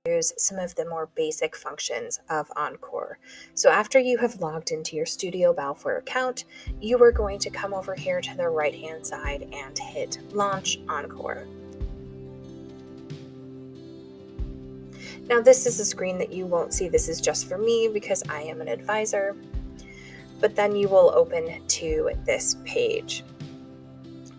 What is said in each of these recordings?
Here's some of the more basic functions of Encore. So after you have logged into your Studio Balfour account, you are going to come over here to the right hand side and hit Launch Encore. Now this is a screen that you won't see. This is just for me because I am an advisor. But then you will open to this page.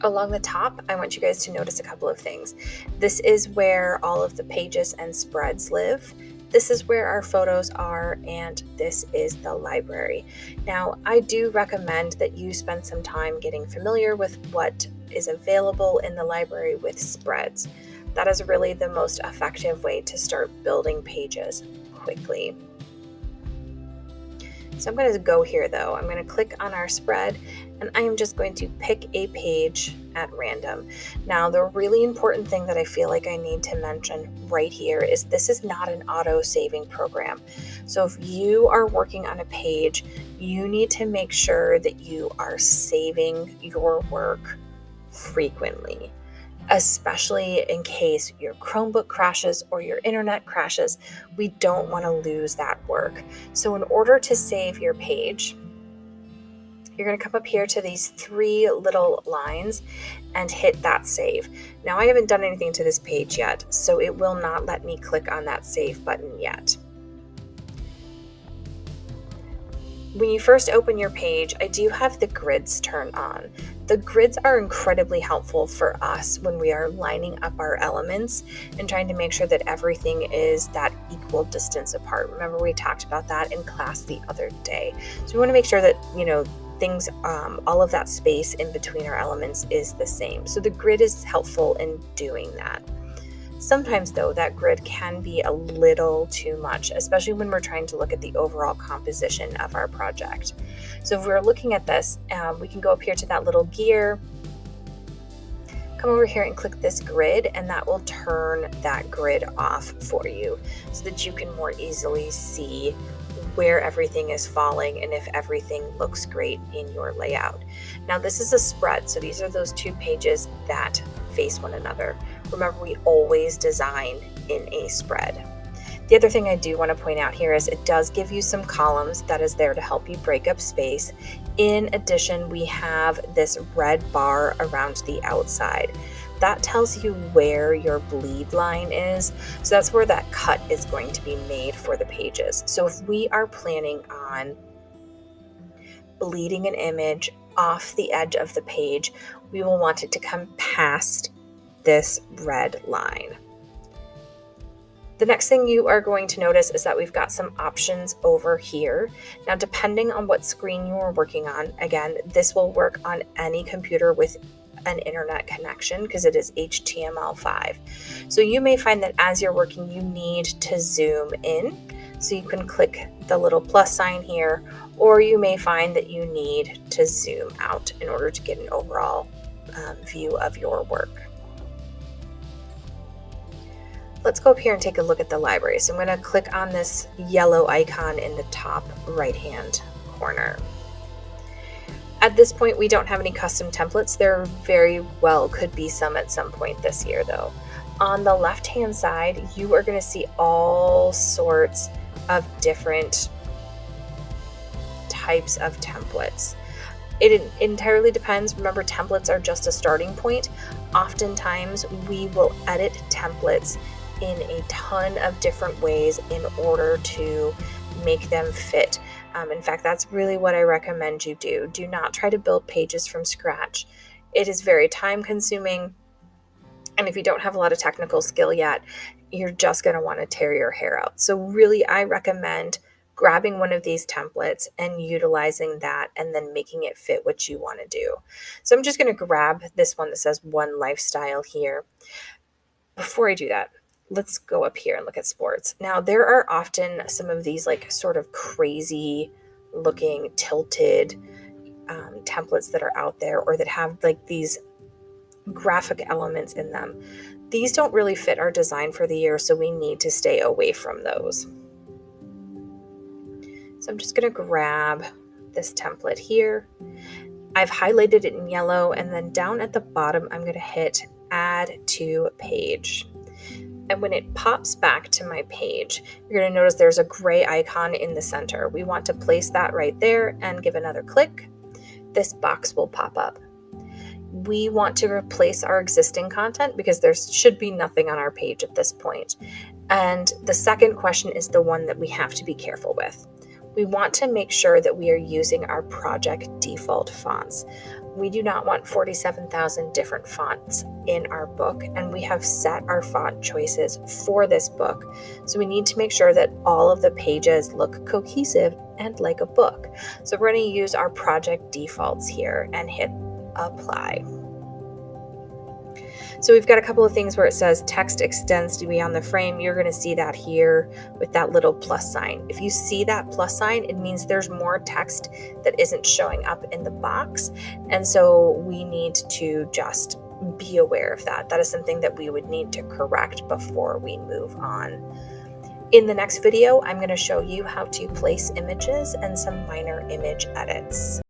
Along the top, I want you guys to notice a couple of things. This is where all of the pages and spreads live. This is where our photos are, and this is the library. Now, I do recommend that you spend some time getting familiar with what is available in the library with spreads. That is really the most effective way to start building pages quickly. So I'm going to go here though. I'm going to click on our spread and I am just going to pick a page at random. Now, the really important thing that I feel like I need to mention right here is this is not an auto-saving program. So if you are working on a page, you need to make sure that you are saving your work frequently, especially in case your Chromebook crashes or your internet crashes. We don't want to lose that work. So in order to save your page, you're going to come up here to these three little lines and hit that save. Now I haven't done anything to this page yet, so it will not let me click on that save button yet. When you first open your page, I do have the grids turned on. The grids are incredibly helpful for us when we are lining up our elements and trying to make sure that everything is that equal distance apart. Remember, we talked about that in class the other day. So we want to make sure that, things, all of that space in between our elements is the same. So the grid is helpful in doing that. Sometimes though, that grid can be a little too much, especially when we're trying to look at the overall composition of our project. So if we're looking at this, we can go up here to that little gear, come over here and click this grid, and that will turn that grid off for you so that you can more easily see where everything is falling and if everything looks great in your layout. Now this is a spread, so these are those two pages that face one another. Remember, we always design in a spread. The other thing I do want to point out here is it does give you some columns that is there to help you break up space. In addition, we have this red bar around the outside. That tells you where your bleed line is. So that's where that cut is going to be made for the pages. So if we are planning on bleeding an image off the edge of the page, we will want it to come past this red line. The next thing you are going to notice is that we've got some options over here. Now, depending on what screen you are working on, again, this will work on any computer with an internet connection because it is HTML5. So you may find that as you're working, you need to zoom in. So you can click the little plus sign here, or you may find that you need to zoom out in order to get an overall view of your work. Let's go up here and take a look at the library. So I'm going to click on this yellow icon in the top right-hand corner. At this point, we don't have any custom templates. There very well could be some at some point this year, though. On the left-hand side, you are going to see all sorts of different types of templates. It entirely depends. Remember, templates are just a starting point. Oftentimes, we will edit templates in a ton of different ways in order to make them fit. In fact, that's really what I recommend you do. Do not try to build pages from scratch. It is very time consuming. And if you don't have a lot of technical skill yet, you're just going to want to tear your hair out. So really, I recommend grabbing one of these templates and utilizing that and then making it fit what you want to do. So I'm just going to grab this one that says One Lifestyle here. Before I do that, let's go up here and look at sports. Now, there are often some of these like sort of crazy looking tilted templates that are out there, or that have like these graphic elements in them. These don't really fit our design for the year, so we need to stay away from those. So I'm just going to grab this template here. I've highlighted it in yellow, and then down at the bottom, I'm going to hit Add to Page. And when it pops back to my page, you're going to notice there's a gray icon in the center. We want to place that right there and give another click. This box will pop up. We want to replace our existing content because there should be nothing on our page at this point. And the second question is the one that we have to be careful with. We want to make sure that we are using our project default fonts. We do not want 47,000 different fonts in our book, and we have set our font choices for this book. So we need to make sure that all of the pages look cohesive and like a book. So we're going to use our project defaults here and hit apply. So we've got a couple of things where it says text extends to beyond the frame. You're going to see that here with that little plus sign. If you see that plus sign, it means there's more text that isn't showing up in the box. And so we need to just be aware of that. That is something that we would need to correct before we move on. In the next video, I'm going to show you how to place images and some minor image edits.